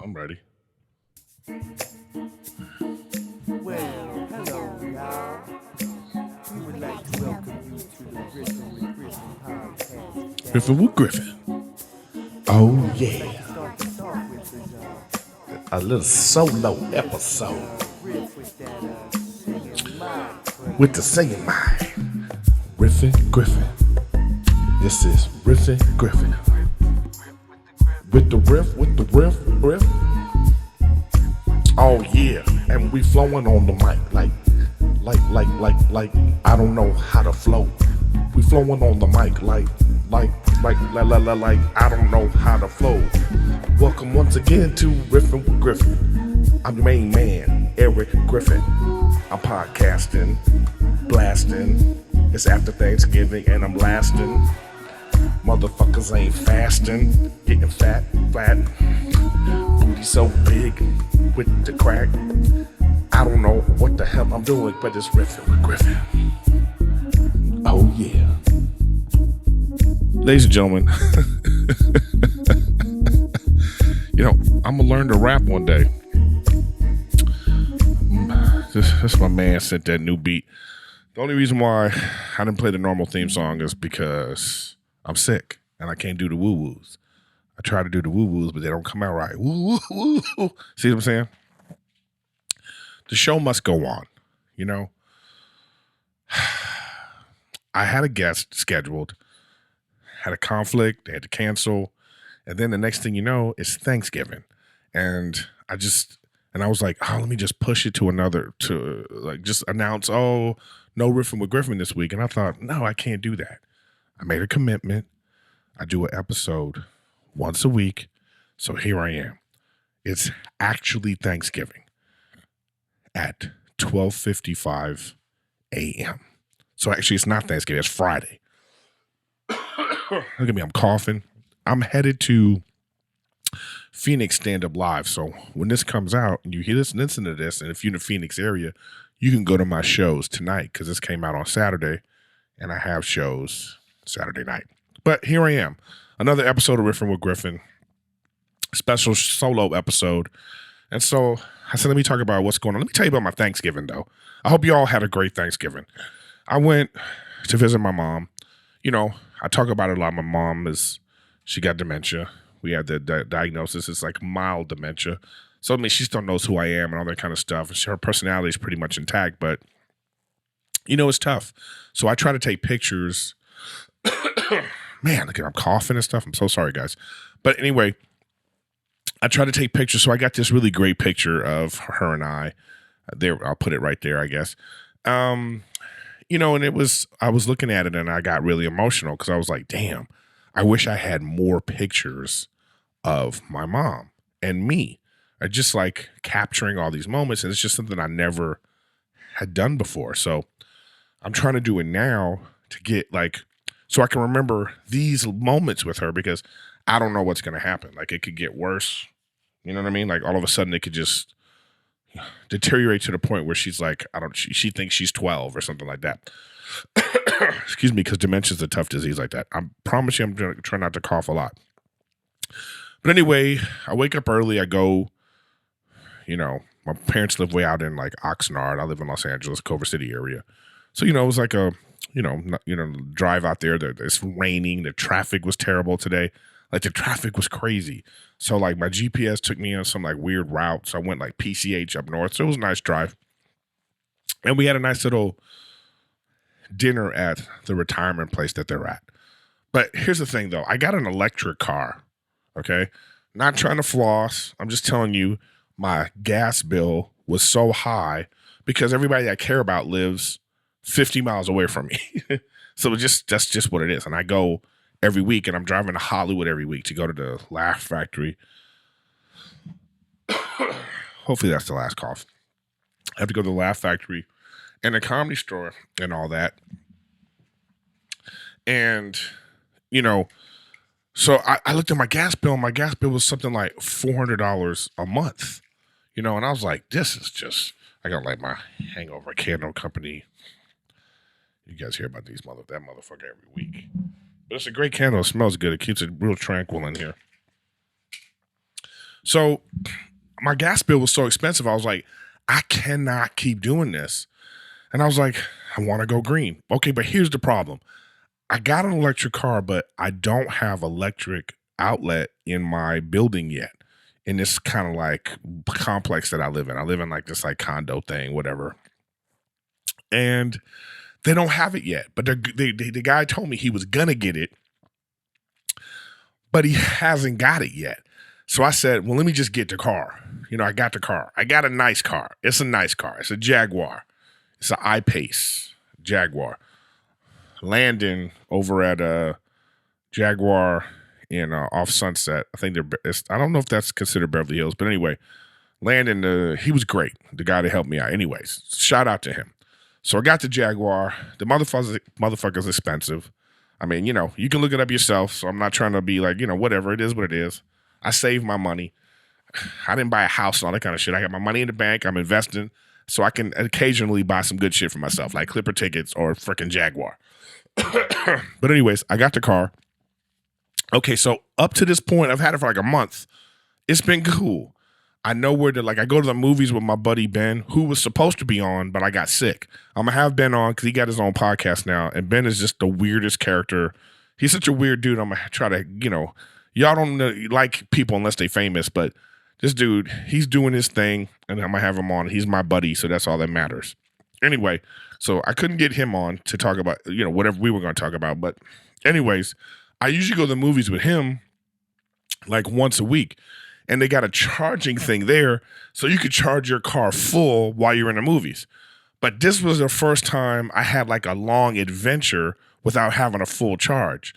I'm ready. Well, hello, y'all. We would like to welcome you to the Riffin with Griffin podcast. Riffin with Griffin. Oh, Like yeah. to start this off with is A little solo episode riff with that singing mic. with the singing mind. Riffin Griffin. This is Riffin Griffin. With the riff. Oh, yeah. And we flowing on the mic like, I don't know how to flow. We flowing on the mic like, I don't know how to flow. Welcome once again to Riffin with Griffin. I'm your main man, Erik Griffin. I'm podcasting, blasting. It's after Thanksgiving and I'm lasting. Motherfuckers ain't fasting, getting fat. Booty so big with the crack. I don't know what the hell I'm doing, but it's Riffin with Griffin. Oh yeah. Ladies and gentlemen, I'm gonna learn to rap one day. This my man sent that new beat. The only reason why I didn't play the normal theme song is because I'm sick and I can't do the woo-woos. I try to do the woo-woos, but they don't come out right. Woo. See what I'm saying? The show must go on, I had a guest scheduled, had a conflict, they had to cancel, and then the next thing you know, it's Thanksgiving. And I was like, let me just push it to just announce, no Riffin with Griffin this week. And I thought, no, I can't do that. I made a commitment. I do an episode once a week. So here I am. It's actually Thanksgiving at 12:55 a.m. So actually it's not Thanksgiving, it's Friday. Look at me, I'm coughing. I'm headed to Phoenix Stand Up Live. So when this comes out and you hear this and listen to this, and if you're in the Phoenix area, you can go to my shows tonight because this came out on Saturday and I have shows Saturday night. But here I am, another episode of Riffin with Griffin, special solo episode. And so I said, let me talk about what's going on. Let me tell you about my Thanksgiving, though. I hope you all had a great Thanksgiving. I went to visit my mom. I talk about it a lot. My mom she got dementia. We had the diagnosis. It's like mild dementia. So, she still knows who I am and all that kind of stuff. And her personality is pretty much intact, but, it's tough. So I try to take pictures. Man, look at I'm coughing and stuff. I'm so sorry, guys. But anyway, I try to take pictures. So I got this really great picture of her and I. There, I'll put it right there, I guess. And I was looking at it and I got really emotional because I was like, damn, I wish I had more pictures of my mom and me. I just like capturing all these moments. And it's just something I never had done before. So I'm trying to do it now to get so I can remember these moments with her because I don't know what's going to happen. Like it could get worse. You know what I mean? Like all of a sudden it could just deteriorate to the point where she's like, she thinks she's 12 or something like that. Excuse me, because dementia is a tough disease like that. I promise you I'm going to try not to cough a lot. But anyway, I wake up early. I go, my parents live way out in like Oxnard. I live in Los Angeles, Culver City area. So, it was like a, drive out there. It's raining. The traffic was terrible today. Like the traffic was crazy. So like my GPS took me on some like weird route. So I went like PCH up north. So it was a nice drive. And we had a nice little dinner at the retirement place that they're at. But here's the thing though. I got an electric car. Okay. Not trying to floss. I'm just telling you my gas bill was so high because everybody I care about lives 50 miles away from me. So that's just what it is. And I go every week, and I'm driving to Hollywood every week to go to the Laugh Factory. Hopefully that's the last cough. I have to go to the Laugh Factory and the Comedy Store and all that. And, so I looked at my gas bill, and my gas bill was something like $400 a month, and I was like, this is just, I got like my Hangover Candle Company. You guys hear about that motherfucker every week. But it's a great candle. It smells good. It keeps it real tranquil in here. So my gas bill was so expensive. I was like, I cannot keep doing this. And I was like, I want to go green. Okay, but here's the problem. I got an electric car, but I don't have electric outlet in my building yet. In this kind of like complex that I live in. I live in like this like condo thing, whatever. And they don't have it yet. But the guy told me he was gonna get it, but he hasn't got it yet. So I said, well, let me just get the car. I got the car. I got a nice car. It's a nice car. It's a Jaguar. It's an I-Pace Jaguar. Landon over at Jaguar in off Sunset. I think I don't know if that's considered Beverly Hills, but anyway, Landon, he was great. The guy that helped me out. Anyways, shout out to him. So I got the Jaguar. The motherfucker's expensive. I mean, you can look it up yourself. So I'm not trying to be like, whatever. It is what it is. I saved my money. I didn't buy a house and all that kind of shit. I got my money in the bank. I'm investing so I can occasionally buy some good shit for myself, like Clipper tickets or freaking Jaguar. But anyways, I got the car. Okay, so up to this point, I've had it for like a month. It's been cool. I know where to, I go to the movies with my buddy Ben, who was supposed to be on, but I got sick. I'm going to have Ben on because he got his own podcast now, and Ben is just the weirdest character. He's such a weird dude. I'm going to try to, y'all don't like people unless they famous, but this dude, he's doing his thing, and I'm going to have him on. He's my buddy, so that's all that matters. Anyway, so I couldn't get him on to talk about, whatever we were going to talk about. But anyways, I usually go to the movies with him like once a week. And they got a charging thing there so you could charge your car full while you're in the movies. But this was the first time I had like a long adventure without having a full charge.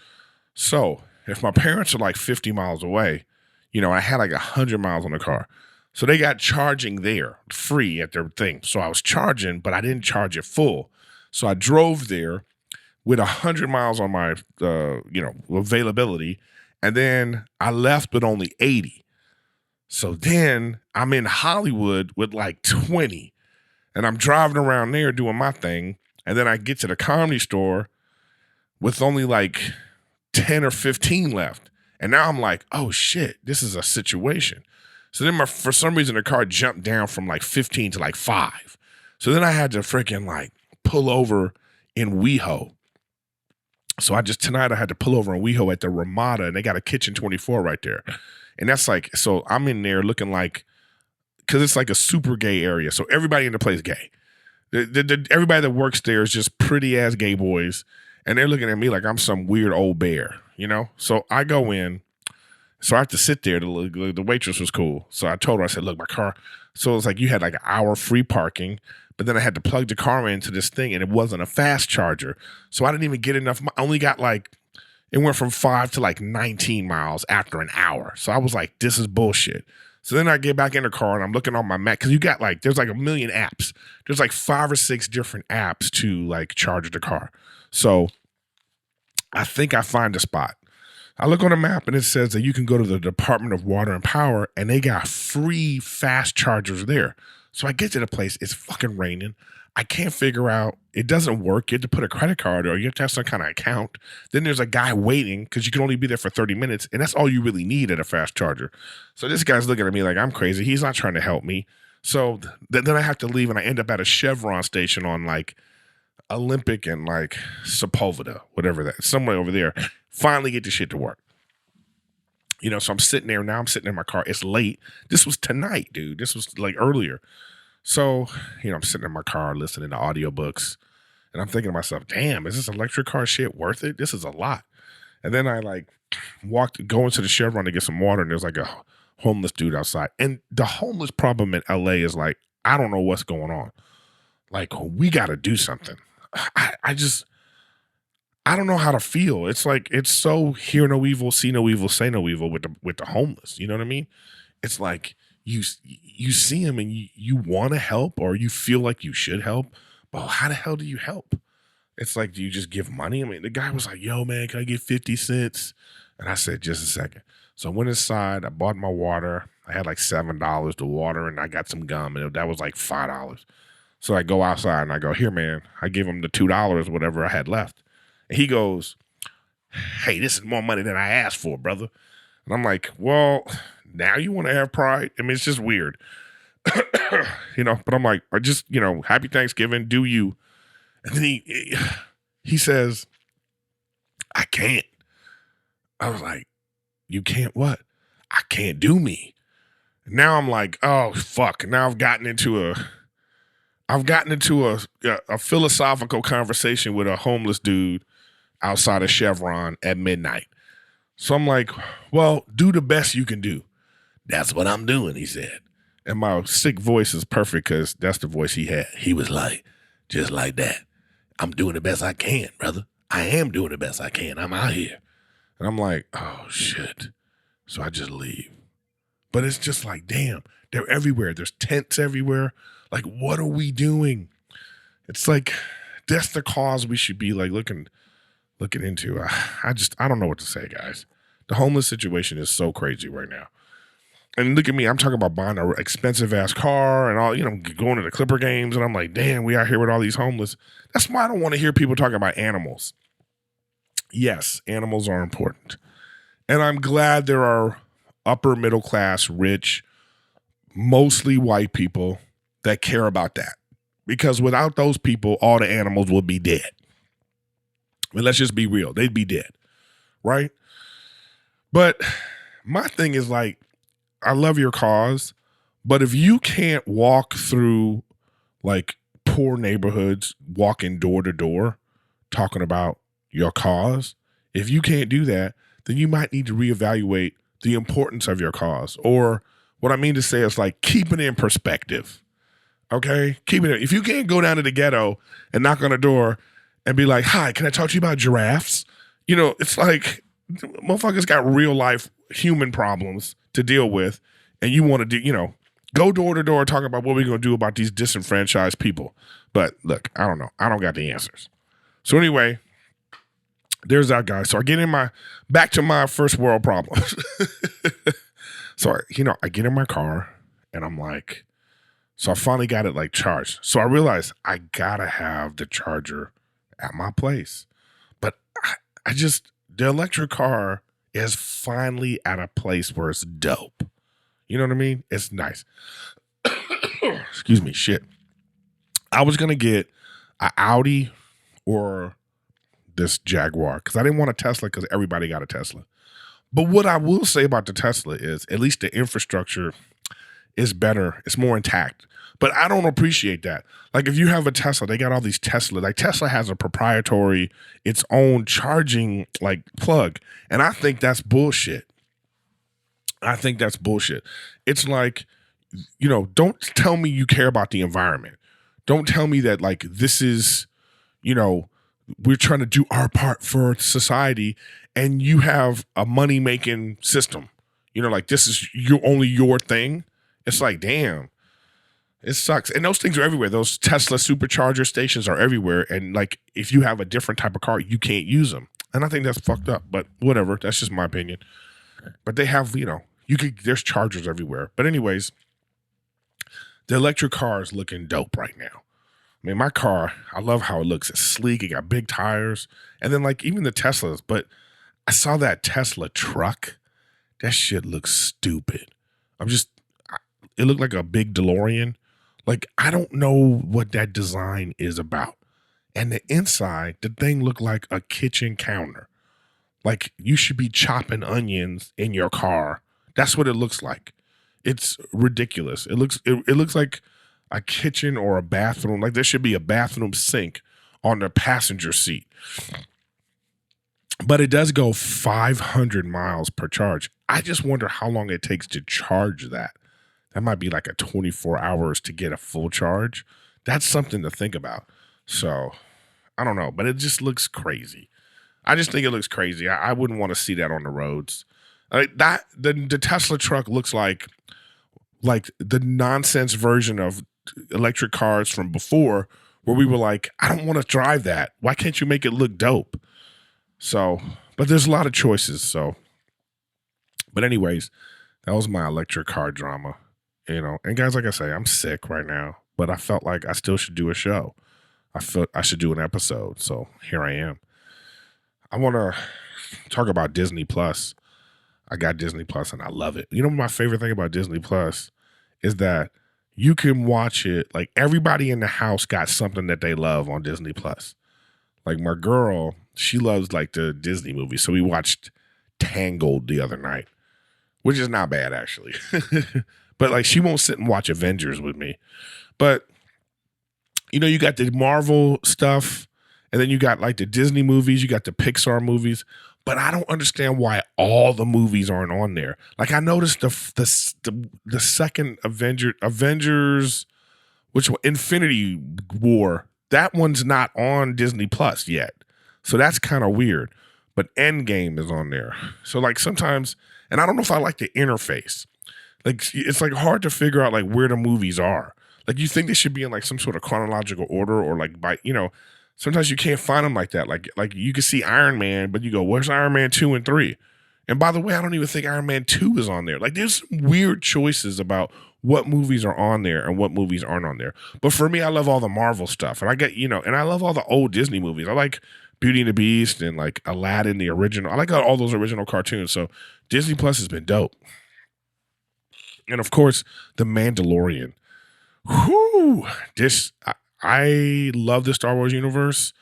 So if my parents are like 50 miles away, I had like 100 miles on the car. So they got charging there free at their thing. So I was charging, but I didn't charge it full. So I drove there with 100 miles on my, availability. And then I left with only 80. So then I'm in Hollywood with like 20 and I'm driving around there doing my thing. And then I get to the Comedy Store with only like 10 or 15 left. And now I'm like, oh shit, this is a situation. So then for some reason, the car jumped down from like 15 to like 5. So then I had to freaking like pull over in WeHo. So tonight I had to pull over in WeHo at the Ramada, and they got a Kitchen 24 right there. And that's like, so I'm in there looking like, because it's like a super gay area. So everybody in the place is gay. Everybody that works there is just pretty ass gay boys. And they're looking at me like I'm some weird old bear, So I go in. So I have to sit there. The waitress was cool. So I told her, I said, look, my car. So it was like you had like an hour free parking. But then I had to plug the car into this thing, and it wasn't a fast charger. So I didn't even get enough. I only got it went from 5 to like 19 miles after an hour. So I was like, this is bullshit. So then I get back in the car and I'm looking on my Mac because you got there's like a million apps. There's like 5 or 6 different apps to like charge the car. So I think I find a spot. I look on the map and it says that you can go to the Department of Water and Power and they got free fast chargers there. So I get to the place. It's fucking raining. I can't figure out. It doesn't work. You have to put a credit card or you have to have some kind of account. Then there's a guy waiting because you can only be there for 30 minutes. And that's all you really need at a fast charger. So this guy's looking at me like I'm crazy. He's not trying to help me. So then I have to leave and I end up at a Chevron station on like Olympic and like Sepulveda, whatever that, somewhere over there. Finally get the shit to work. So I'm sitting there. Now I'm sitting in my car. It's late. This was tonight, dude. This was like earlier. So, I'm sitting in my car listening to audiobooks and I'm thinking to myself, damn, is this electric car shit worth it? This is a lot. And then I go into the Chevron to get some water and there's like a homeless dude outside. And the homeless problem in LA is like, I don't know what's going on. Like, we got to do something. I don't know how to feel. It's like, it's so hear no evil, see no evil, say no evil with the homeless. You know what I mean? It's like, you see him and you want to help or you feel like you should help, but how the hell do you help? It's like, do you just give money? I mean, the guy was like, yo, man, can I get 50 cents? And I said, just a second. So I went inside, I bought my water. I had like $7 to water and I got some gum and that was like $5. So I go outside and I go, here, man. I give him the $2, whatever I had left. And he goes, hey, this is more money than I asked for, brother. And I'm like, well, now you want to have pride? I mean, it's just weird. But I'm like, I just, happy Thanksgiving, do you? And then he says, I can't. I was like, you can't what? I can't do me. Now I'm like, oh fuck. Now I've gotten into a philosophical conversation with a homeless dude outside of Chevron at midnight. So I'm like, well, do the best you can do. That's what I'm doing, he said. And my sick voice is perfect because that's the voice he had. He was like, just like that. I'm doing the best I can, brother. I am doing the best I can. I'm out here. And I'm like, oh, shit. So I just leave. But it's just like, damn, they're everywhere. There's tents everywhere. Like, what are we doing? It's like, that's the cause we should be like looking into. I don't know what to say, guys. The homeless situation is so crazy right now. And look at me, I'm talking about buying an expensive ass car and all, going to the Clipper games. And I'm like, damn, we out here with all these homeless. That's why I don't want to hear people talking about animals. Yes, animals are important. And I'm glad there are upper middle class, rich, mostly white people that care about that. Because without those people, all the animals would be dead. I mean, let's just be real. They'd be dead. Right? But my thing is like, I love your cause, but if you can't walk through like poor neighborhoods, walking door to door, talking about your cause, if you can't do that, then you might need to reevaluate the importance of your cause. Or what I mean to say is like, keep it in perspective. Okay? Keep it. If you can't go down to the ghetto and knock on a door and be like, hi, can I talk to you about giraffes? It's like motherfuckers got real life human problems to deal with, and you want to do, go door to door talking about what we're going to do about these disenfranchised people. But look, I don't know. I don't got the answers. So anyway, there's that guy. So I get back to my first world problems. So, I get in my car and I'm like, so I finally got it like charged. So I realized I gotta have the charger at my place. But the electric car is finally at a place where it's dope. You know what I mean? It's nice. Excuse me, shit. I was going to get an Audi or this Jaguar because I didn't want a Tesla because everybody got a Tesla. But what I will say about the Tesla is at least the infrastructure is better. It's more intact. But I don't appreciate that. Like if you have a Tesla, they got all these Tesla. Like Tesla has a proprietary, its own charging like plug. And I think that's bullshit. It's like, don't tell me you care about the environment. Don't tell me that like this is, we're trying to do our part for society and you have a money-making system. Like this is only your thing. It's like, damn. It sucks. And those things are everywhere. Those Tesla supercharger stations are everywhere. And like, if you have a different type of car, you can't use them. And I think that's fucked up, but whatever. That's just my opinion. But they have, there's chargers everywhere. But anyways, the electric car is looking dope right now. I mean, my car, I love how it looks. It's sleek. It got big tires. And then like even the Teslas, but I saw that Tesla truck. That shit looks stupid. It looked like a big DeLorean. Like, I don't know what that design is about. And the inside, the thing looked like a kitchen counter. Like, you should be chopping onions in your car. That's what it looks like. It's ridiculous. It looks like a kitchen or a bathroom. Like, there should be a bathroom sink on the passenger seat. But it does go 500 miles per charge. I just wonder how long it takes to charge that. That might be like a 24 hours to get a full charge. That's something to think about. So, I don't know, but it just looks crazy. I just think it looks crazy. I wouldn't want to see that on the roads. The Tesla truck looks like the nonsense version of electric cars from before where we were like, I don't want to drive that. Why can't you make it look dope? So, but there's a lot of choices. So, but anyways, that was my electric car drama. And guys, like I say, I'm sick right now, but I felt like I still should do a show. I felt I should do an episode. So here I am. I want to talk about Disney Plus. I got Disney Plus and I love it. You know, my favorite thing about Disney Plus is that you can watch it. Like everybody in the house got something that they love on Disney Plus. Like my girl, she loves like the Disney movies. So we watched Tangled the other night, which is not bad actually. But like she won't sit and watch Avengers with me. But you know, you got the Marvel stuff, and then you got like the Disney movies, you got the Pixar movies. But I don't understand why all the movies aren't on there. Like I noticed the second Avengers, which one, Infinity War, that one's not on Disney Plus yet. So that's kind of weird. But Endgame is on there. So like sometimes, and I don't know if I like the interface. Like it's like hard to figure out like where the movies are. Like you think they should be in like some sort of chronological order or like by, you know, sometimes you can't find them like that. Like you can see Iron Man, but you go, where's Iron Man 2 and 3? And by the way, I don't even think Iron Man 2 is on there. Like there's some weird choices about what movies are on there and what movies aren't on there. But for me, I love all the Marvel stuff. And I get, you know, and I love all the old Disney movies. I like Beauty and the Beast and like Aladdin, the original. I like all those original cartoons. So Disney Plus has been dope. And of course, The Mandalorian. Whoo! I love the Star Wars universe.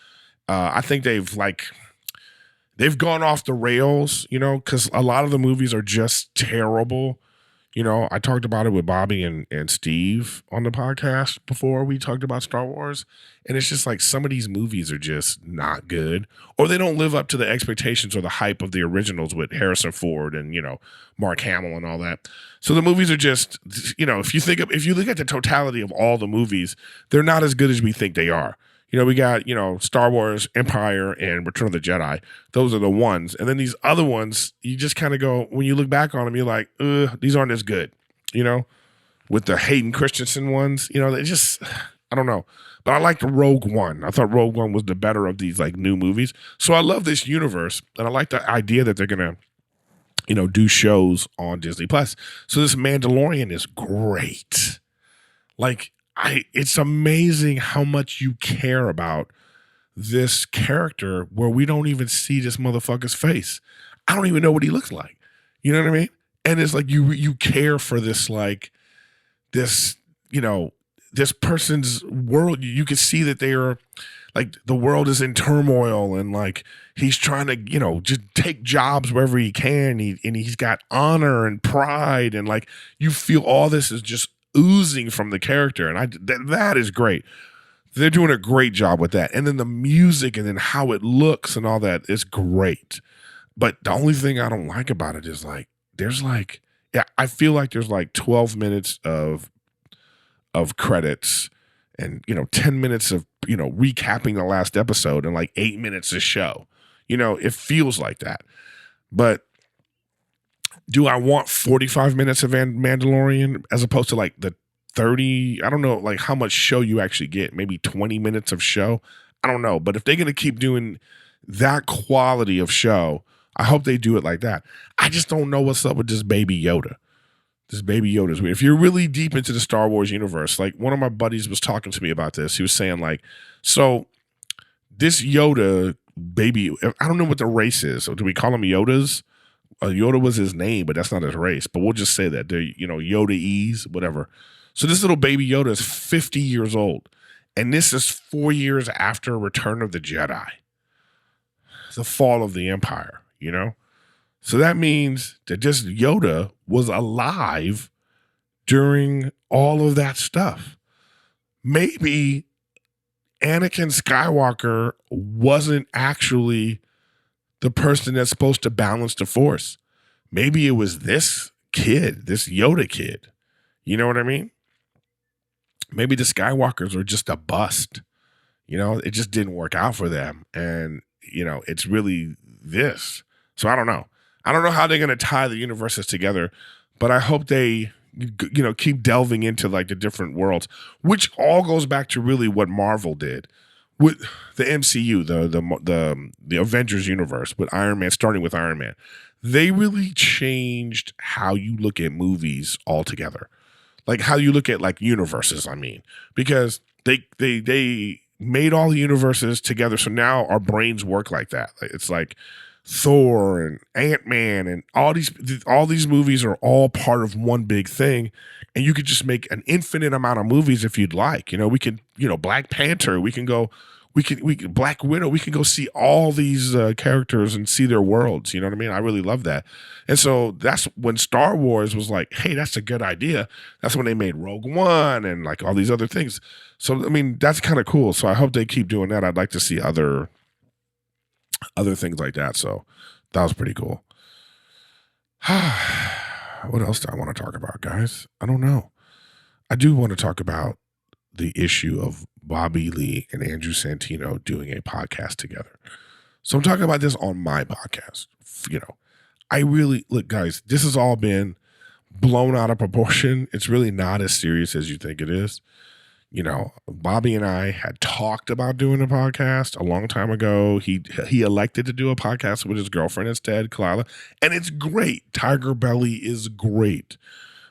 I think they've gone off the rails, you know, because a lot of the movies are just terrible. You know, I talked about it with Bobby and Steve on the podcast before we talked about Star Wars. And it's just like some of these movies are just not good, or they don't live up to the expectations or the hype of the originals with Harrison Ford and, you know, Mark Hamill and all that. So the movies are just, you know, if you look at the totality of all the movies, they're not as good as we think they are. You know, we got, you know, Star Wars, Empire, and Return of the Jedi. Those are the ones. And then these other ones, you just kind of go, when you look back on them, you're like, these aren't as good, you know, with the Hayden Christensen ones, you know, they just, I don't know. But I liked Rogue One. I thought Rogue One was the better of these like new movies. So I love this universe. And I like the idea that they're going to, you know, do shows on Disney Plus. So this Mandalorian is great. Like, it's amazing how much you care about this character where we don't even see this motherfucker's face. I don't even know what he looks like. You know what I mean? And it's like you care for this, like this, you know, this person's world. You can see that they are like the world is in turmoil and like he's trying to, you know, just take jobs wherever he can. And he's got honor and pride, and like you feel all this is just oozing from the character, and that is great. They're doing a great job with that, and then the music, and then how it looks, and all that is great. But the only thing I don't like about it is like I feel like there's like 12 minutes of credits, and you know 10 minutes of, you know, recapping the last episode, and like 8 minutes of show. You know, it feels like that, but. Do I want 45 minutes of Mandalorian as opposed to like the 30? I don't know, like how much show you actually get. Maybe 20 minutes of show. I don't know. But if they're going to keep doing that quality of show, I hope they do it like that. I just don't know what's up with this Baby Yoda. This Baby Yoda is weird. If you're really deep into the Star Wars universe, like one of my buddies was talking to me about this. He was saying like, so this Yoda baby, I don't know what the race is. So do we call him Yodas? Yoda was his name, but that's not his race. But we'll just say that they're, you know, Yoda-ese, whatever. So this little baby Yoda is 50 years old. And this is 4 years after Return of the Jedi. The fall of the Empire, you know? So that means that this Yoda was alive during all of that stuff. Maybe Anakin Skywalker wasn't actually the person that's supposed to balance the Force. Maybe it was this kid, this Yoda kid. You know what I mean? Maybe the Skywalkers are just a bust. You know, it just didn't work out for them. And, you know, it's really this. So I don't know. I don't know how they're going to tie the universes together, but I hope they, you know, keep delving into like the different worlds, which all goes back to really what Marvel did with the MCU, the Avengers universe, with Iron Man, starting with Iron Man. They really changed how you look at movies altogether, like how you look at like universes. I mean, because they made all the universes together, so now our brains work like that. It's like Thor and Ant-Man and all these movies are all part of one big thing, and you could just make an infinite amount of movies if you'd like. We could, Black Panther, we can Black Widow, we can go see all these characters and see their worlds. You know what I mean? I really love that. And so that's when Star Wars was like, hey, that's a good idea. That's when they made Rogue One and like all these other things. So I mean, that's kind of cool. So I hope they keep doing that. I'd like to see other things like that. So that was pretty cool. What else do I want to talk about, guys? I don't know. I do want to talk about the issue of Bobby Lee and Andrew Santino doing a podcast together. So I'm talking about this on my podcast. I really, look, guys, this has all been blown out of proportion. It's really not as serious as you think it is. Bobby and I had talked about doing a podcast a long time ago. He elected to do a podcast with his girlfriend instead, Kalila, and it's great. Tiger Belly is great.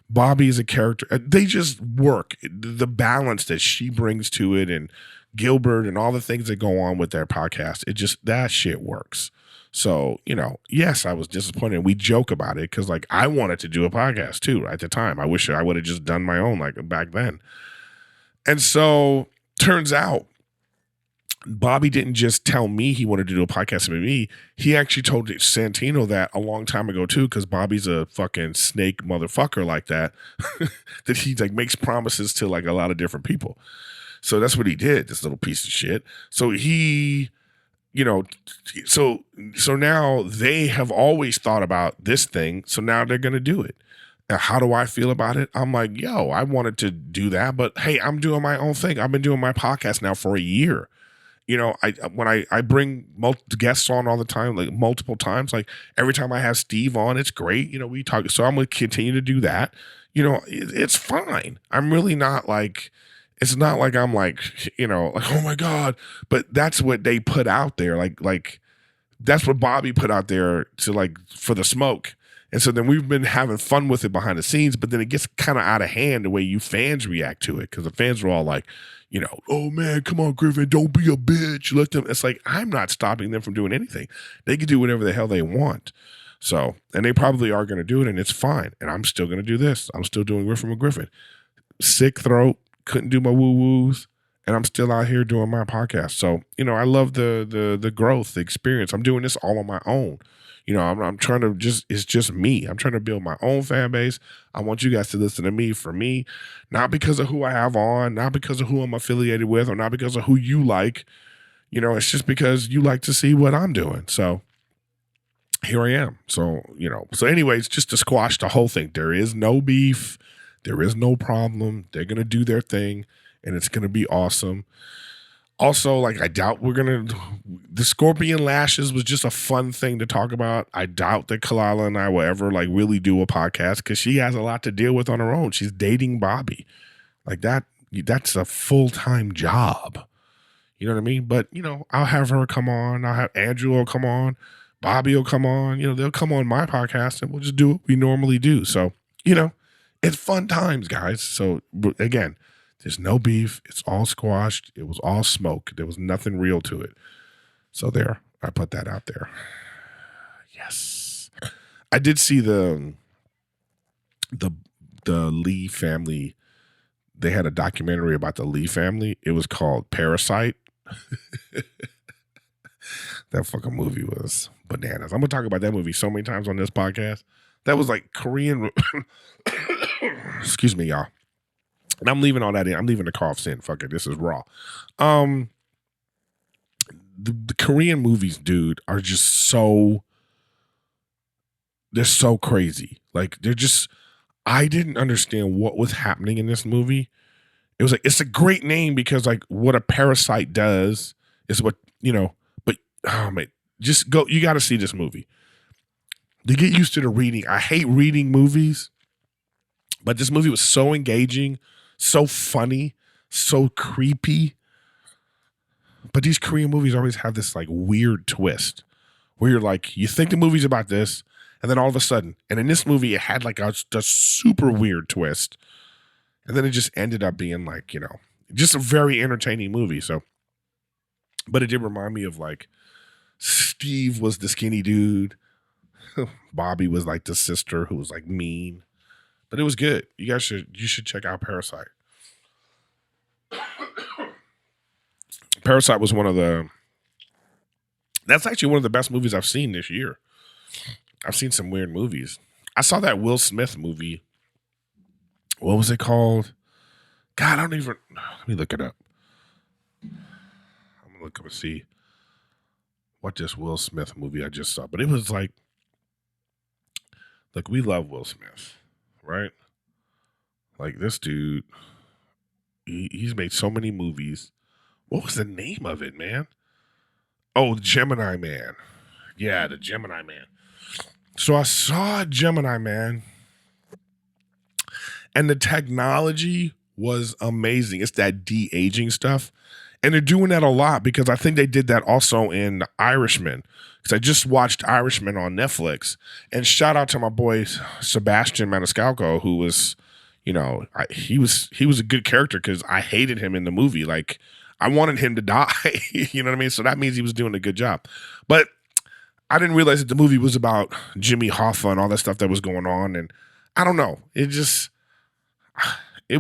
Bobby is a character. They just work. The balance that she brings to it, and Gilbert and all the things that go on with their podcast, that shit works. So, yes, I was disappointed. We joke about it because, like, I wanted to do a podcast too at the time. I wish I would have just done my own, like, back then. And so, turns out, Bobby didn't just tell me he wanted to do a podcast with me. He actually told Santino that a long time ago too, because Bobby's a fucking snake motherfucker like that, that he like makes promises to like a lot of different people. So that's what he did, this little piece of shit. So he, so now they have always thought about this thing. So now they're going to do it. Now, how do I feel about it? I'm like, yo, I wanted to do that, but hey, I'm doing my own thing. I've been doing my podcast now for a year. When I bring guests on all the time, like multiple times, like every time I have Steve on, it's great. We talk. So I'm going to continue to do that. It's fine. I'm really not like, it's not like I'm like, like, oh my God, but that's what they put out there. Like that's what Bobby put out there to like, for the smoke. And so then we've been having fun with it behind the scenes, but then it gets kind of out of hand the way you fans react to it. Cause the fans are all like, oh man, come on, Griffin, don't be a bitch. Let them. It's like, I'm not stopping them from doing anything. They can do whatever the hell they want. So, and they probably are going to do it, and it's fine. And I'm still going to do this. I'm still doing Riffin with Griffin. Sick throat, couldn't do my woo-woos, and I'm still out here doing my podcast. So, I love the growth, the experience. I'm doing this all on my own. I'm trying to it's just me. I'm trying to build my own fan base. I want you guys to listen to me for me, not because of who I have on, not because of who I'm affiliated with, or not because of who you like. It's just because you like to see what I'm doing. So here I am. So, so anyways, just to squash the whole thing, there is no beef. There is no problem. They're going to do their thing, and it's going to be awesome. Also, like, I doubt the Scorpion Lashes was just a fun thing to talk about. I doubt that Kalila and I will ever like really do a podcast because she has a lot to deal with on her own. She's dating Bobby. Like that's a full-time job. You know what I mean? But, I'll have her come on. I'll have Andrew will come on. Bobby will come on. They'll come on my podcast and we'll just do what we normally do. So, it's fun times, guys. So again, there's no beef. It's all squashed. It was all smoke. There was nothing real to it. So there, I put that out there. Yes. I did see the Lee family. They had a documentary about the Lee family. It was called Parasite. That fucking movie was bananas. I'm going to talk about that movie so many times on this podcast. That was like Korean. Excuse me, y'all. And I'm leaving all that in. I'm leaving the coughs in. Fuck it. This is raw. The Korean movies, dude, are just they're so crazy. Like, I didn't understand what was happening in this movie. It was like, it's a great name because like what a parasite does is what, but oh man, just go, you got to see this movie. To get used to the reading. I hate reading movies, but this movie was so engaging, so funny, so creepy. But these Korean movies always have this like weird twist where you're like, you think the movie's about this, and then all of a sudden, and in this movie, it had like a super weird twist. And then it just ended up being like, just a very entertaining movie. So, but it did remind me of like Steve was the skinny dude. Bobby was like the sister who was like mean. But it was good. You should check out Parasite. Parasite was that's actually one of the best movies I've seen this year. I've seen some weird movies. I saw that Will Smith movie. What was it called? God, I don't even. Let me look it up. I'm going to look up and see what this Will Smith movie I just saw. But it was like, look, we love Will Smith, right? Like this dude, he's made so many movies. What was the name of it, man? Oh, Gemini Man. Yeah, the Gemini Man. So I saw Gemini Man, and the technology was amazing. It's that de-aging stuff. And they're doing that a lot because I think they did that also in The Irishman. Because I just watched Irishman on Netflix. And shout out to my boy Sebastian Maniscalco, who was, he was a good character because I hated him in the movie. Like, I wanted him to die. You know what I mean? So that means he was doing a good job. But I didn't realize that the movie was about Jimmy Hoffa and all that stuff that was going on. And I don't know. It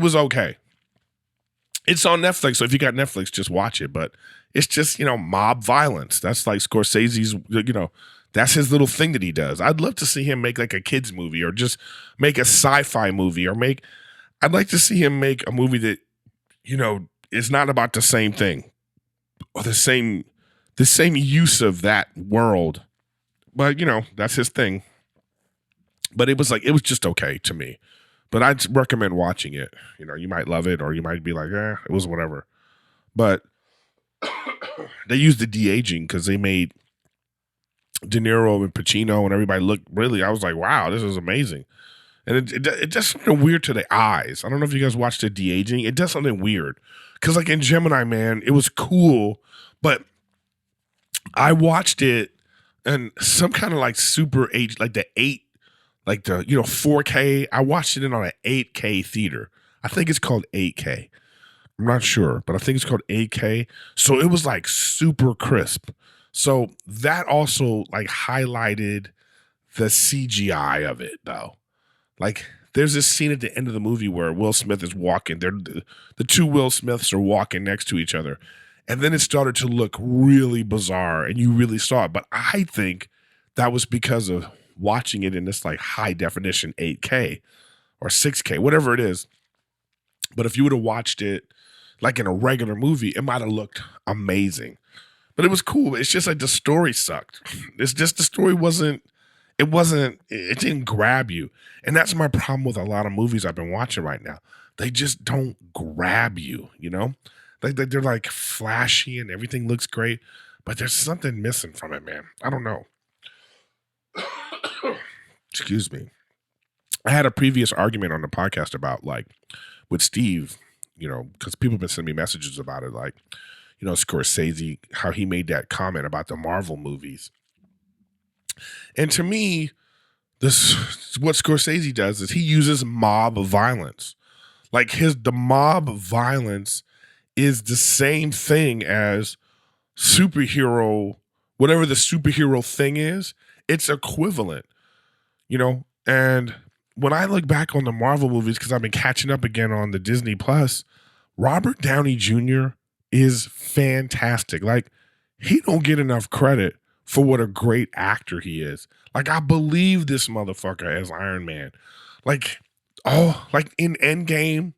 was okay. It's on Netflix, so if you got Netflix, just watch it. But it's just, mob violence. That's like Scorsese's, that's his little thing that he does. I'd love to see him make like a kid's movie or just make a sci-fi movie I'd like to see him make a movie that, is not about the same thing or the same use of that world. But, that's his thing. But it was just okay to me. But I'd recommend watching it. You might love it or you might be like, it was whatever. But they used the de-aging because they made De Niro and Pacino and everybody look really, I was like, wow, this is amazing. And it does something weird to the eyes. I don't know if you guys watched the de-aging. It does something weird. Because like in Gemini Man, it was cool, but I watched it and some kind of like super H, like the 4K. I watched it on an 8K theater. I think it's called 8K. I'm not sure, but I think it's called 8K. So it was like super crisp. So that also like highlighted the CGI of it though. Like there's this scene at the end of the movie where Will Smith is walking. The two Will Smiths are walking next to each other. And then it started to look really bizarre and you really saw it. But I think that was because of watching it in this like high definition 8K or 6K, whatever it is. But if you would have watched it like in a regular movie, it might have looked amazing. But it was cool. It's just like the story sucked. It's just the story it didn't grab you. And that's my problem with a lot of movies I've been watching right now. They just don't grab you, Like they're like flashy and everything looks great, but there's something missing from it, man. I don't know. Excuse me. I had a previous argument on the podcast about like with Steve, because people have been sending me messages about it, like, Scorsese, how he made that comment about the Marvel movies. And to me, what Scorsese does is he uses mob violence. Like the mob violence is the same thing as superhero, whatever the superhero thing is, it's equivalent, And when I look back on the Marvel movies, because I've been catching up again on the Disney Plus, Robert Downey Jr. is fantastic. Like, he don't get enough credit for what a great actor he is. Like, I believe this motherfucker as Iron Man. Like in Endgame,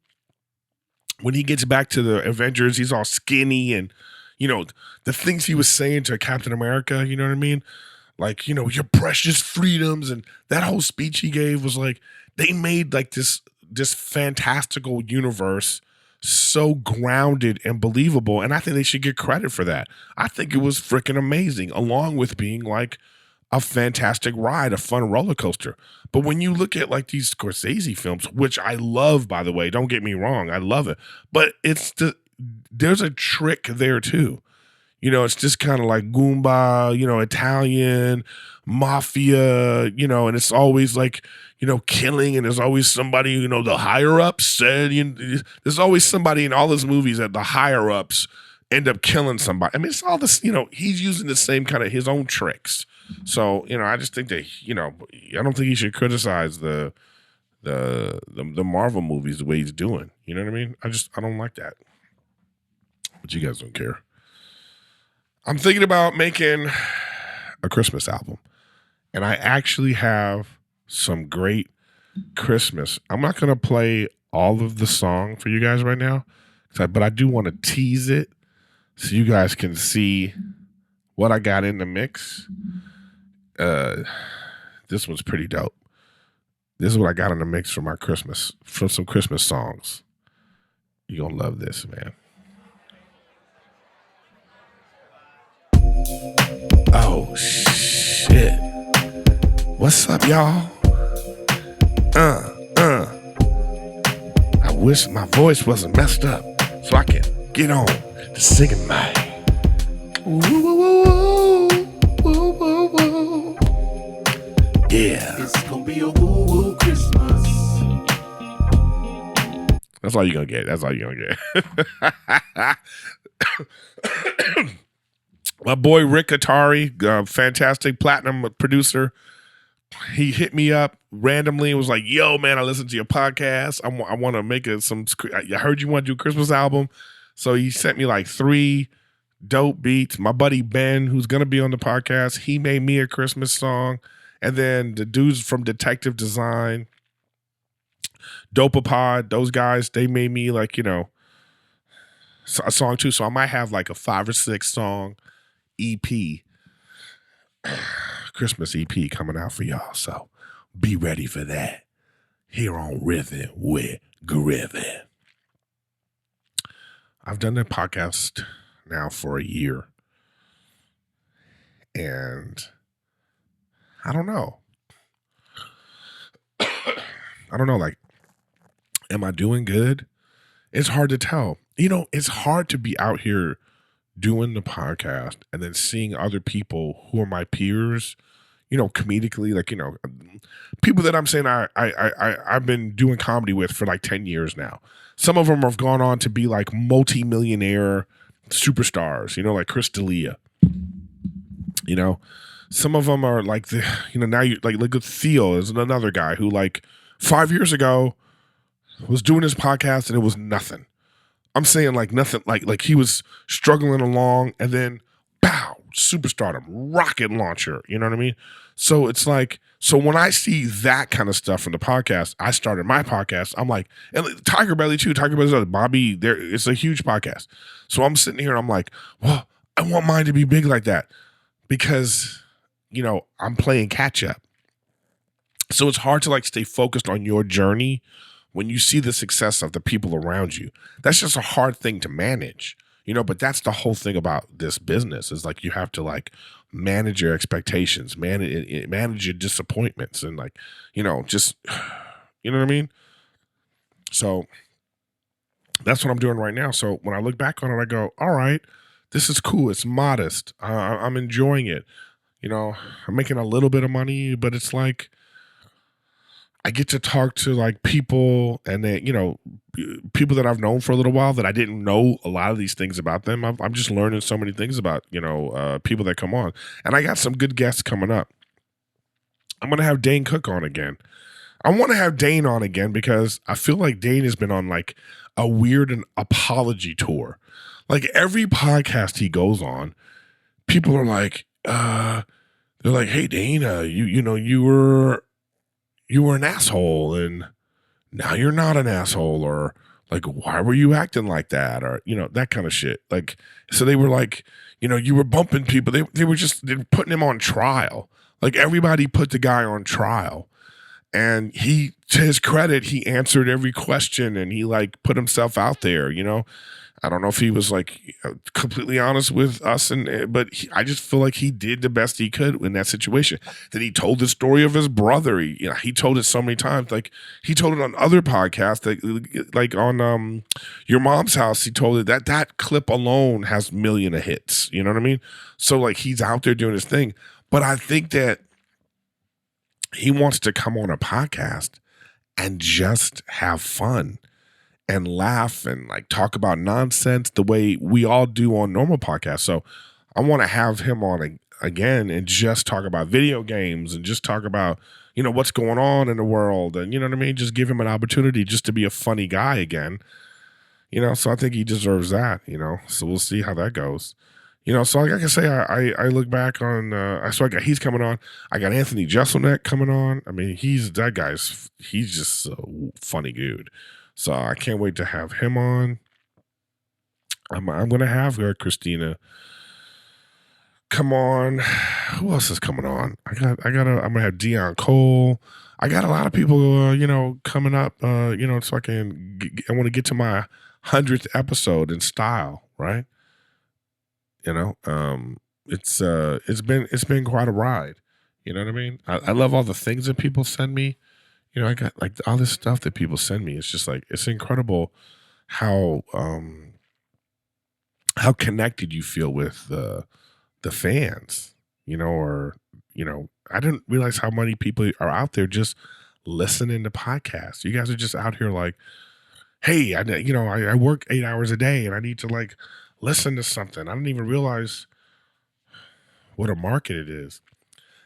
when he gets back to the Avengers, he's all skinny and, the things he was saying to Captain America, you know what I mean? Like, your precious freedoms, and that whole speech he gave was like, they made like this fantastical universe so grounded and believable. And I think they should get credit for that. I think it was freaking amazing, along with being like a fantastic ride, a fun roller coaster. But when you look at like these Scorsese films, which I love, by the way, don't get me wrong, I love it. But there's a trick there too. It's just kind of like Goomba, Italian, mafia, and it's always like, killing, and there's always somebody, the higher ups said, there's always somebody in all those movies that the higher ups end up killing somebody. I mean, it's all this, he's using the same kind of his own tricks. So, I just think that, I don't think he should criticize the Marvel movies the way he's doing. You know what I mean? I don't like that. But you guys don't care. I'm thinking about making a Christmas album. And I actually have some great Christmas. I'm not going to play all of the song for you guys right now, but I do want to tease it so you guys can see what I got in the mix. This one's pretty dope. This is what I got in the mix for my Christmas, for some Christmas songs. You're going to love this, man. Oh, shit. What's up, y'all? I wish my voice wasn't messed up so I can get on to singing my woo, woo, woo, woo, woo, woo. Yeah. It's gonna be a woo woo Christmas. That's all you're gonna get. That's all you're gonna get. My boy Rick Atari, fantastic platinum producer. He hit me up randomly and was like, yo, man, I listened to your podcast. I want to make I heard you want to do a Christmas album. So he sent me like 3 dope beats. My buddy Ben, who's going to be on the podcast, he made me a Christmas song. And then the dudes from Detective Design, Dopapod, those guys, they made me like, a song too. So I might have like a 5 or 6 song EP. Christmas EP coming out for y'all, so be ready for that here on Riffin with Griffin. I've done that podcast now for a year, and I don't know. Like, am I doing good? It's hard to tell. It's hard to be out here doing the podcast and then seeing other people who are my peers, comedically, like, people that I'm saying I've been doing comedy with for like 10 years now. Some of them have gone on to be like multi-millionaire superstars, like Chris D'Elia. Some of them are like now you like look at Theo is another guy who like 5 years ago was doing his podcast and it was nothing. I'm saying like nothing, like he was struggling along and then pow, superstardom, rocket launcher. You know what I mean? So it's like, so when I see that kind of stuff from the podcast, I started my podcast. I'm like, and Tiger Belly too. Tiger Belly's Bobby, it's a huge podcast. So I'm sitting here and I'm like, well, I want mine to be big like that because, I'm playing catch up. So it's hard to like stay focused on your journey when you see the success of the people around you. That's just a hard thing to manage, but that's the whole thing about this business is like, you have to like manage your expectations, manage your disappointments and like, just, you know what I mean? So that's what I'm doing right now. So when I look back on it, I go, all right, this is cool. It's modest. I'm enjoying it. I'm making a little bit of money, but it's like, I get to talk to like people and then, people that I've known for a little while that I didn't know a lot of these things about them. I'm just learning so many things about, people that come on. And I got some good guests coming up. I'm going to have Dane Cook on again. I want to have Dane on again because I feel like Dane has been on like a weird and apology tour. Like every podcast he goes on, people are like, they're like, hey, Dane, you were an asshole and now you're not an asshole, or like, why were you acting like that? Or, that kind of shit. Like, so they were like, you were bumping people. They were putting him on trial. Like everybody put the guy on trial and he, to his credit, he answered every question and he like put himself out there, I don't know if he was like completely honest with us, but I just feel like he did the best he could in that situation. Then he told the story of his brother. He told it so many times. Like he told it on other podcasts, like on Your Mom's House. He told it that clip alone has millions of hits. You know what I mean? So like he's out there doing his thing. But I think that he wants to come on a podcast and just have fun and laugh and like talk about nonsense the way we all do on normal podcasts. So I want to have him on again and just talk about video games and just talk about, what's going on in the world. And you know what I mean? Just give him an opportunity just to be a funny guy again. So I think he deserves that, so we'll see how that goes. So like I can say, I look back on, he's coming on. I got Anthony Jeselnik coming on. I mean, he's just a funny dude. So I can't wait to have him on. I'm going to have Christina come on. Who else is coming on? I'm going to have Dion Cole. I got a lot of people, coming up, so I want to get to my 100th episode in style, right? It's been quite a ride. You know what I mean? I love all the things that people send me. I got like all this stuff that people send me. It's just like, it's incredible how connected you feel with the fans, I didn't realize how many people are out there just listening to podcasts. You guys are just out here like, hey, I work 8 hours a day and I need to like listen to something. I didn't even realize what a market it is.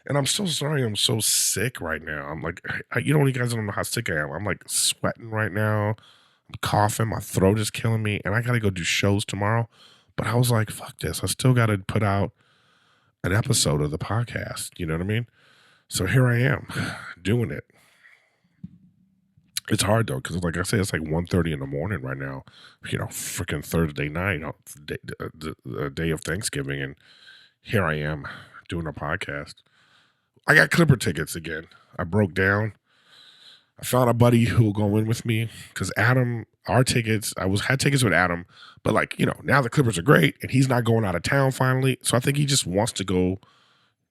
And I'm so sorry. I'm so sick right now. I'm like, you guys don't know how sick I am. I'm like sweating right now. I'm coughing. My throat is killing me. And I got to go do shows tomorrow. But I was like, fuck this. I still got to put out an episode of the podcast. You know what I mean? So here I am doing it. It's hard though, because like I said, it's like 1:30 in the morning right now. Freaking Thursday night, the day of Thanksgiving, and here I am doing a podcast. I got Clipper tickets again. I broke down. I found a buddy who will go in with me because Adam, our tickets. Had tickets with Adam, but now the Clippers are great, and he's not going out of town finally. So I think he just wants to go.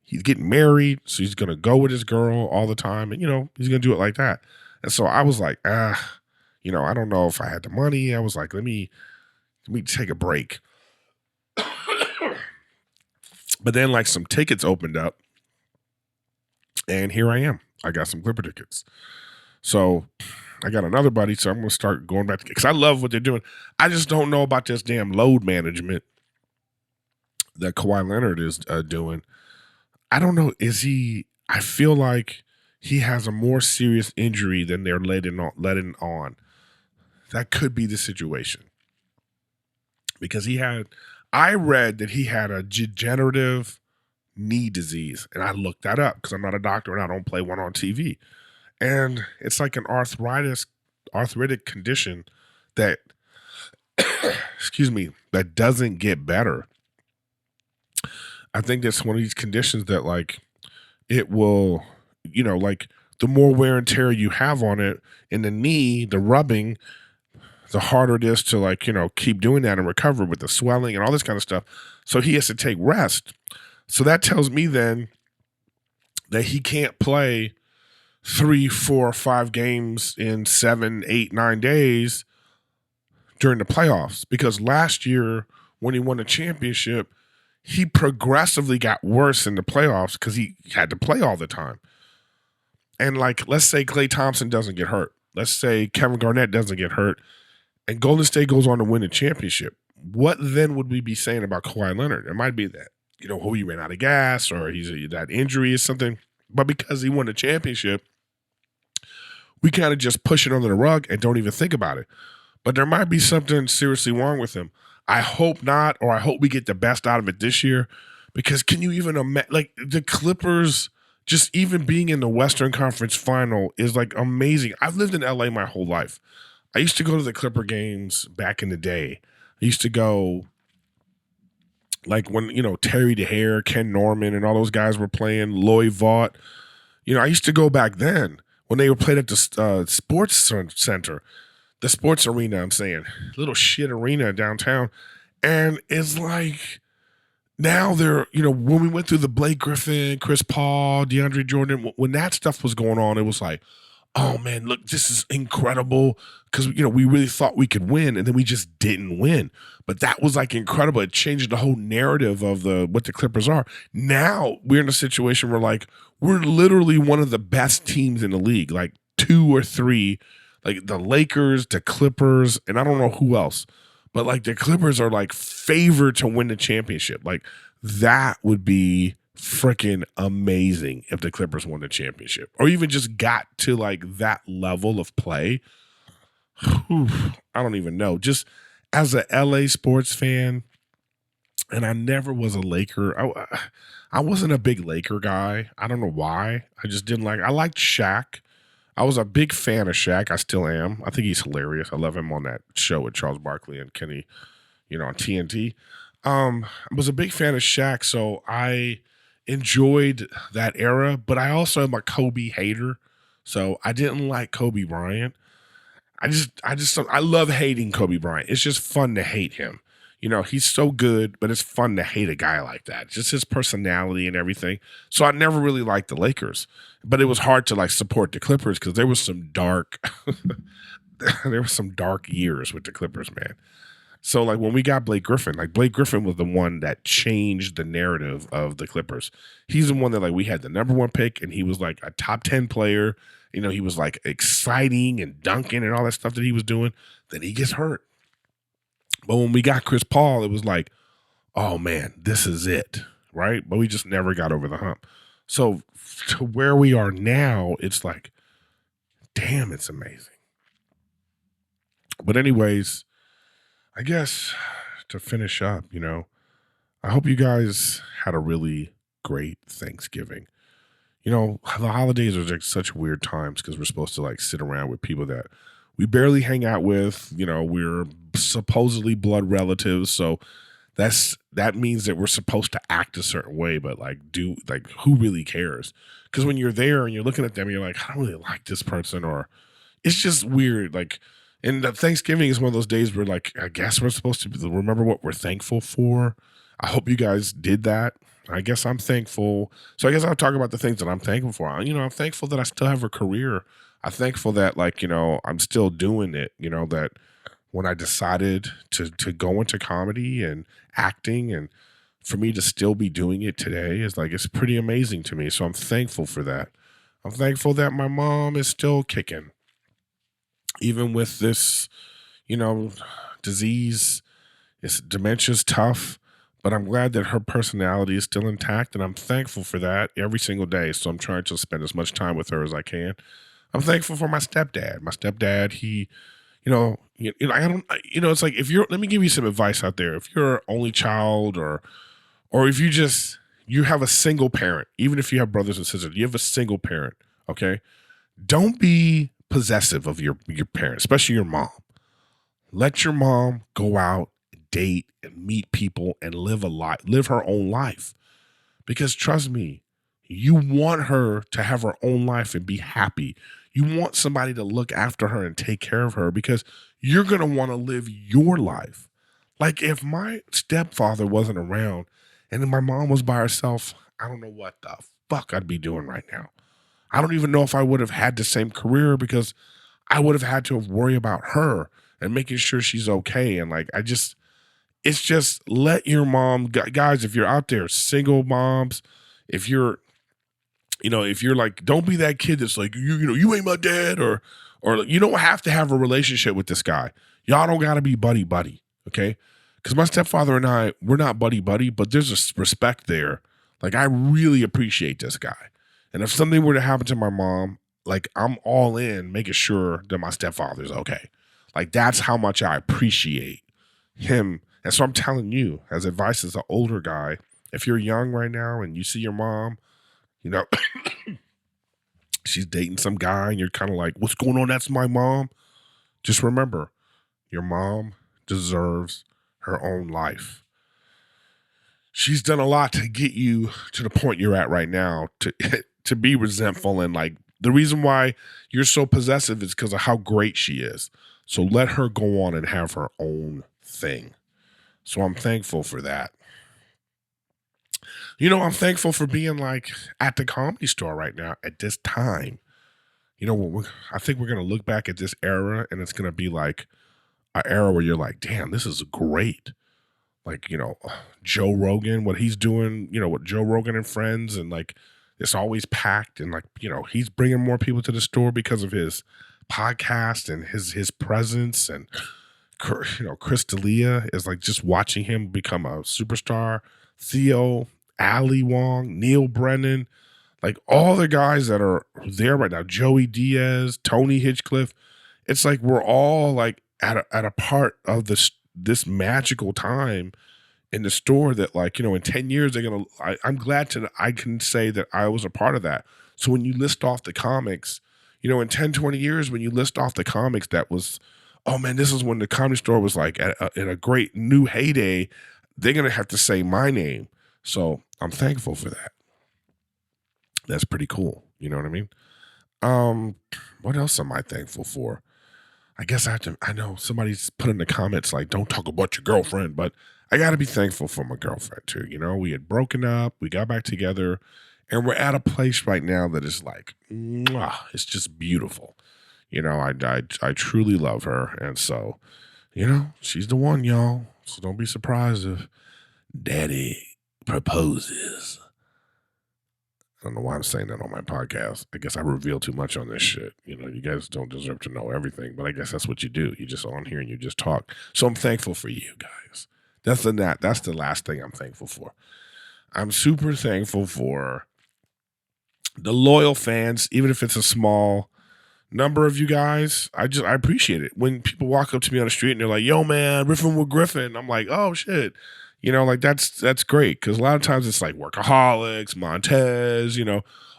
He's getting married, so he's gonna go with his girl all the time, and he's gonna do it like that. And so I was like, I don't know if I had the money. I was like, let me take a break. But then like some tickets opened up and here I am. I got some Clipper tickets. So I got another buddy. So I'm going to start going back because I love what they're doing. I just don't know about this damn load management that Kawhi Leonard is doing. I don't know. I feel like he has a more serious injury than they're letting on. That could be the situation. Because I read that he had a degenerative knee disease. And I looked that up because I'm not a doctor and I don't play one on TV. And it's like an arthritic condition that, that doesn't get better. I think that's one of these conditions that like it will, like the more wear and tear you have on it in the knee, the rubbing, the harder it is to like, keep doing that and recover with the swelling and all this kind of stuff. So he has to take rest. So that tells me then that he can't play 3, 4, 5 games in 7, 8, 9 days during the playoffs. Because last year when he won the championship, he progressively got worse in the playoffs because he had to play all the time. And like, let's say Klay Thompson doesn't get hurt. Let's say Kevin Garnett doesn't get hurt. And Golden State goes on to win a championship. What then would we be saying about Kawhi Leonard? It might be that, he ran out of gas or that injury is something. But because he won a championship, we kind of just push it under the rug and don't even think about it. But there might be something seriously wrong with him. I hope not, or I hope we get the best out of it this year. Because can you even imagine, like the Clippers, just even being in the Western Conference Final is like amazing. I've lived in LA my whole life. I used to go to the Clipper games back in the day. I used to go like when, Terry DeHare, Ken Norman, and all those guys were playing, Lloyd Vaught. I used to go back then when they were played at the Sports Center, the sports arena, I'm saying, little shit arena downtown. And it's like now they're, when we went through the Blake Griffin, Chris Paul, DeAndre Jordan, when that stuff was going on, it was like, oh man, look, this is incredible because, we really thought we could win and then we just didn't win. But that was like incredible. It changed the whole narrative of what the Clippers are. Now we're in a situation where like, we're literally one of the best teams in the league, like 2 or 3. like the Lakers, the Clippers, and I don't know who else, but like the Clippers are like favored to win the championship. Like that would be freaking amazing if the Clippers won the championship or even just got to like that level of play. Whew, I don't even know. Just as a LA sports fan, and I never was a Laker. I wasn't a big Laker guy. I don't know why. I just didn't like. I liked Shaq. I was a big fan of Shaq. I still am. I think he's hilarious. I love him on that show with Charles Barkley and Kenny, on TNT. I was a big fan of Shaq, so I enjoyed that era. But I also am a Kobe hater, so I didn't like Kobe Bryant. I love hating Kobe Bryant. It's just fun to hate him. He's so good, but it's fun to hate a guy like that. Just his personality and everything. So I never really liked the Lakers, but it was hard to like support the Clippers because there was some dark, there were some dark years with the Clippers, man. So like when we got Blake Griffin, like Blake Griffin was the one that changed the narrative of the Clippers. He's the one that like we had the number one pick and he was like a top 10 player. He was like exciting and dunking and all that stuff that he was doing. Then he gets hurt. But when we got Chris Paul, it was like, oh man, this is it, right? But we just never got over the hump. So to where we are now, it's like, damn, it's amazing. But anyways, I guess to finish up, I hope you guys had a really great Thanksgiving. The holidays are like such weird times because we're supposed to like sit around with people that we barely hang out with. We're supposedly blood relatives, so that means that we're supposed to act a certain way, but like who really cares? Because when you're there and you're looking at them, you're like, I don't really like this person, or it's just weird. Like, and Thanksgiving is one of those days where like I guess we're supposed to remember what we're thankful for. I hope you guys did that. I guess I'm thankful. So I guess I'll talk about the things that I'm thankful for. I'm thankful that I still have a career. I'm thankful that like, I'm still doing it, that when I decided to go into comedy and acting and for me to still be doing it today is like, it's pretty amazing to me. So I'm thankful for that. I'm thankful that my mom is still kicking, even with this, disease. Dementia's tough. But I'm glad that her personality is still intact, and I'm thankful for that every single day. So I'm trying to spend as much time with her as I can. I'm thankful for my stepdad. My stepdad, he, I don't, it's like let me give you some advice out there. If you're an only child, or if you have a single parent, even if you have brothers and sisters, you have a single parent. Okay, don't be possessive of your parent, especially your mom. Let your mom go out, date, and meet people and live her own life. Because trust me, you want her to have her own life and be happy. You want somebody to look after her and take care of her because you're going to want to live your life. Like if my stepfather wasn't around and then my mom was by herself, I don't know what the fuck I'd be doing right now. I don't even know if I would have had the same career because I would have had to worry about her and making sure she's okay. And like, it's just let your mom, guys, if you're out there, single moms, if you're like, don't be that kid that's like, you ain't my dad, or you don't have to have a relationship with this guy. Y'all don't got to be buddy, okay? Because my stepfather and I, we're not buddy, but there's a respect there. Like, I really appreciate this guy. And if something were to happen to my mom, like, I'm all in making sure that my stepfather's okay. Like, that's how much I appreciate him. And so I'm telling you, as advice as an older guy, if you're young right now and you see your mom, she's dating some guy and you're kind of like, what's going on? That's my mom. Just remember, your mom deserves her own life. She's done a lot to get you to the point you're at right now, to be resentful. And like, the reason why you're so possessive is because of how great she is. So let her go on and have her own thing. So I'm thankful for that. I'm thankful for being like at the Comedy Store right now at this time. I think we're going to look back at this era and it's going to be like an era where you're like, damn, this is great. Like, Joe Rogan, what he's doing, with Joe Rogan and friends, and like it's always packed, and like, he's bringing more people to the store because of his podcast and his presence, and Chris D'Elia is like just watching him become a superstar. Theo, Ali Wong, Neil Brennan, like all the guys that are there right now, Joey Diaz, Tony Hinchcliffe. It's like we're all like at a part of this magical time in the store that, like, in 10 years I'm glad I can say that I was a part of that. So when you list off the comics, in 10, 20 years, when you list off the comics, that was, oh man, this is when the comedy store was like in a great new heyday. They're gonna have to say my name. So I'm thankful for that. That's pretty cool. You know what I mean? What else am I thankful for? I guess I know somebody's put in the comments like, don't talk about your girlfriend, but I got to be thankful for my girlfriend too. We had broken up, we got back together, and we're at a place right now that is like, mwah, it's just beautiful. I truly love her. And so, she's the one, y'all. So don't be surprised if daddy proposes. I don't know why I'm saying that on my podcast. I guess I reveal too much on this shit. You guys don't deserve to know everything, but I guess that's what you do. You just on here and you just talk. So I'm thankful for you guys. That's the last thing I'm thankful for. I'm super thankful for the loyal fans, even if it's a small number of you guys. I appreciate it. When people walk up to me on the street and they're like, yo man, Riffin with Griffin, I'm like, oh shit. Like that's great, because a lot of times it's like Workaholics, Montez,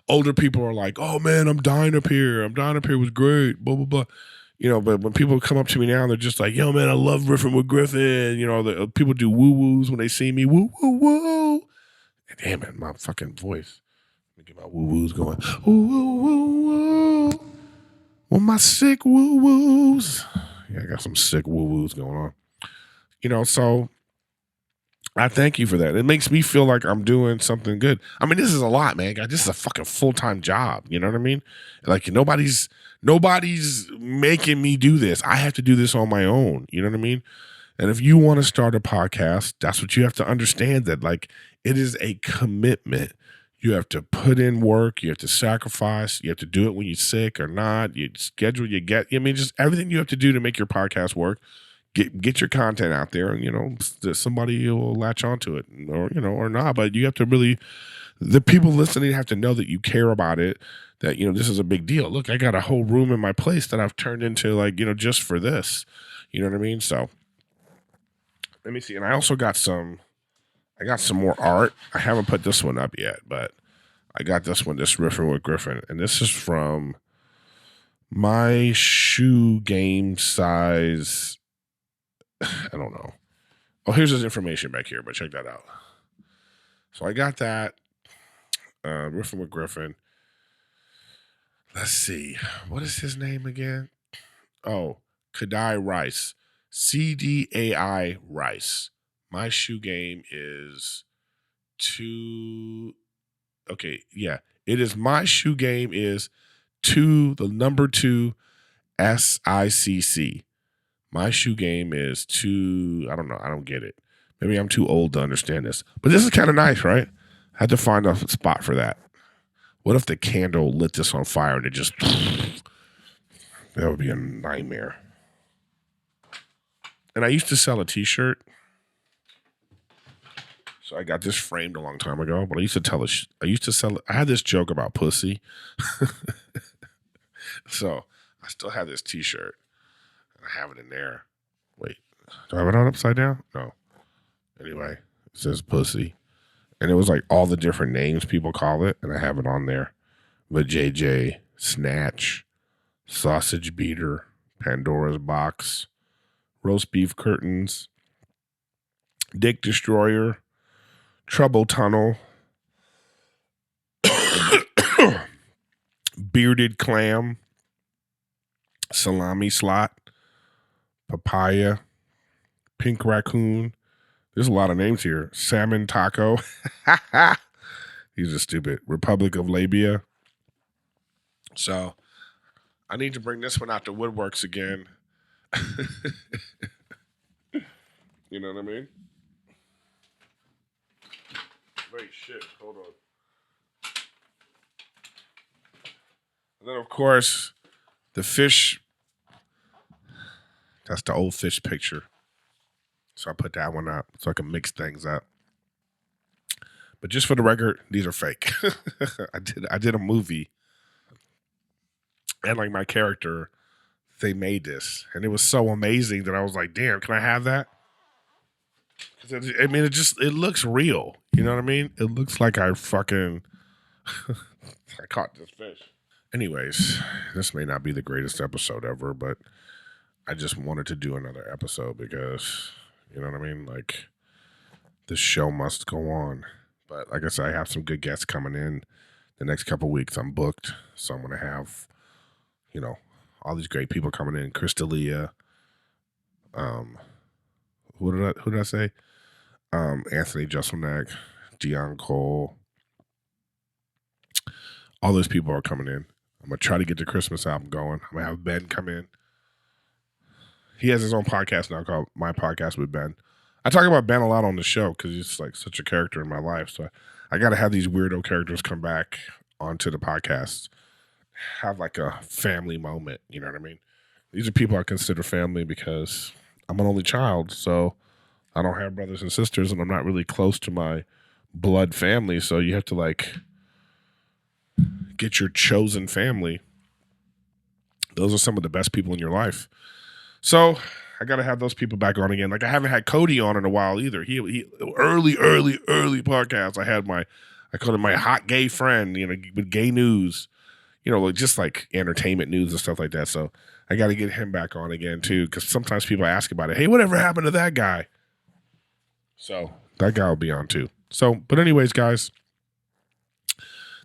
older people are like, oh man, I'm dying up here was great, blah, blah, blah. But when people come up to me now, they're just like, yo man, I love Riffin with Griffin. The people do woo-woos when they see me, woo, woo, woo. Damn it, my fucking voice. Let me get my woo-woos going. Woo, woo, woo, woo. Well, my sick woo-woos. Yeah, I got some sick woo-woos going on. So I thank you for that. It makes me feel like I'm doing something good. I mean, this is a lot, man. This is a fucking full-time job. You know what I mean? Like nobody's making me do this. I have to do this on my own. You know what I mean? And if you want to start a podcast, that's what you have to understand, that like it is a commitment. You have to put in work. You have to sacrifice. You have to do it when you're sick or not. You schedule, just everything you have to do to make your podcast work. Get your content out there, and somebody will latch onto it, or not. But you have to really, the people listening have to know that you care about it, that this is a big deal. Look, I got a whole room in my place that I've turned into like just for this. You know what I mean? So let me see. And I also got some more art. I haven't put this one up yet, but I got this one, this Riffin with Griffin, and this is from my shoe game size. I don't know. Oh, here's his information back here, but check that out. So I got that. Riffin with Griffin. Let's see. What is his name again? Oh, Kadai Rice. CDAI Rice. My shoe game is 2. Okay, yeah. It is my shoe game is 2, the number 2, SICC. My shoe game is 2. I don't know. I don't get it. Maybe I'm too old to understand this. But this is kind of nice, right? I had to find a spot for that. What if the candle lit this on fire and it just... That would be a nightmare. And I used to sell a t-shirt. So I got this framed a long time ago. But I used to sell... I had this joke about pussy. So I still have this t-shirt. I have it in there. Wait, do I have it on upside down? No. Anyway, it says pussy. And it was like all the different names people call it. And I have it on there. Vajayjay, Snatch, Sausage Beater, Pandora's Box, Roast Beef Curtains, Dick Destroyer, Trouble Tunnel, Bearded Clam, Salami Slot, Papaya, Pink Raccoon. There's a lot of names here. Salmon Taco. These are stupid. Republic of Labia. So I need to bring this one out to Woodworks again. You know what I mean? Wait, shit. Hold on. And then, of course, The fish, that's the old fish picture. So I put that one up so I can mix things up. But just for the record, these are fake. I did a movie, and like my character, they made this, and it was so amazing that I was like, "Damn, can I have that?" I mean, it looks real. You know what I mean? It looks like I fucking I caught this fish. Anyways, this may not be the greatest episode ever, but I just wanted to do another episode because, you know what I mean? Like, this show must go on. But like I said, I have some good guests coming in the next couple weeks. I'm booked, so I'm going to have, you know, all these great people coming in. Crystalia, who did I say? Anthony Jeselnik, Dion Cole. All those people are coming in. I'm going to try to get the Christmas album going. I'm going to have Ben come in. He has his own podcast now called My Podcast with Ben. I talk about Ben a lot on the show because he's like such a character in my life. So I got to have these weirdo characters come back onto the podcast. Have like a family moment. You know what I mean? These are people I consider family because I'm an only child. So I don't have brothers and sisters, and I'm not really close to my blood family. So you have to like get your chosen family. Those are some of the best people in your life. So I got to have those people back on again. Like I haven't had Cody on in a while either. He early podcast. I called him my hot gay friend, you know, with gay news, you know, just like entertainment news and stuff like that. So I got to get him back on again too. Cause sometimes people ask about it. Hey, whatever happened to that guy? So that guy will be on too. So, but anyways, guys,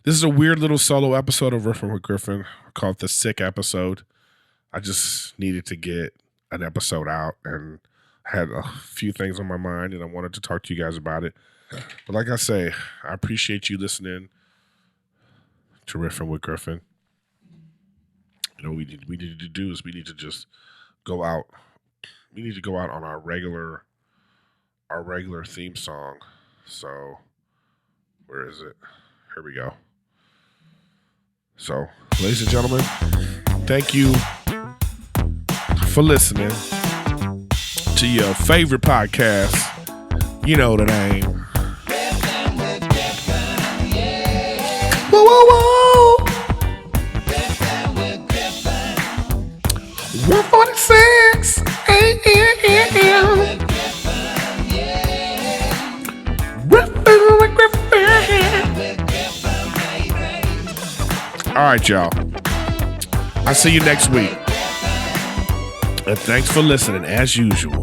this is a weird little solo episode of Riffin with Griffin. I call it the sick episode. I just needed to get an episode out and had a few things on my mind and I wanted to talk to you guys about it. But like I say, I appreciate you listening to Riffin with Griffin. You know what we need to do is we need to just go out. We need to go out on our regular theme song. So where is it? Here we go. So, ladies and gentlemen, thank you for listening to your favorite podcast. You know the name. Whoa, whoa, whoa. 146 a.m. Riffin with Griffin. All right, y'all. I'll see you next week. And thanks for listening as usual.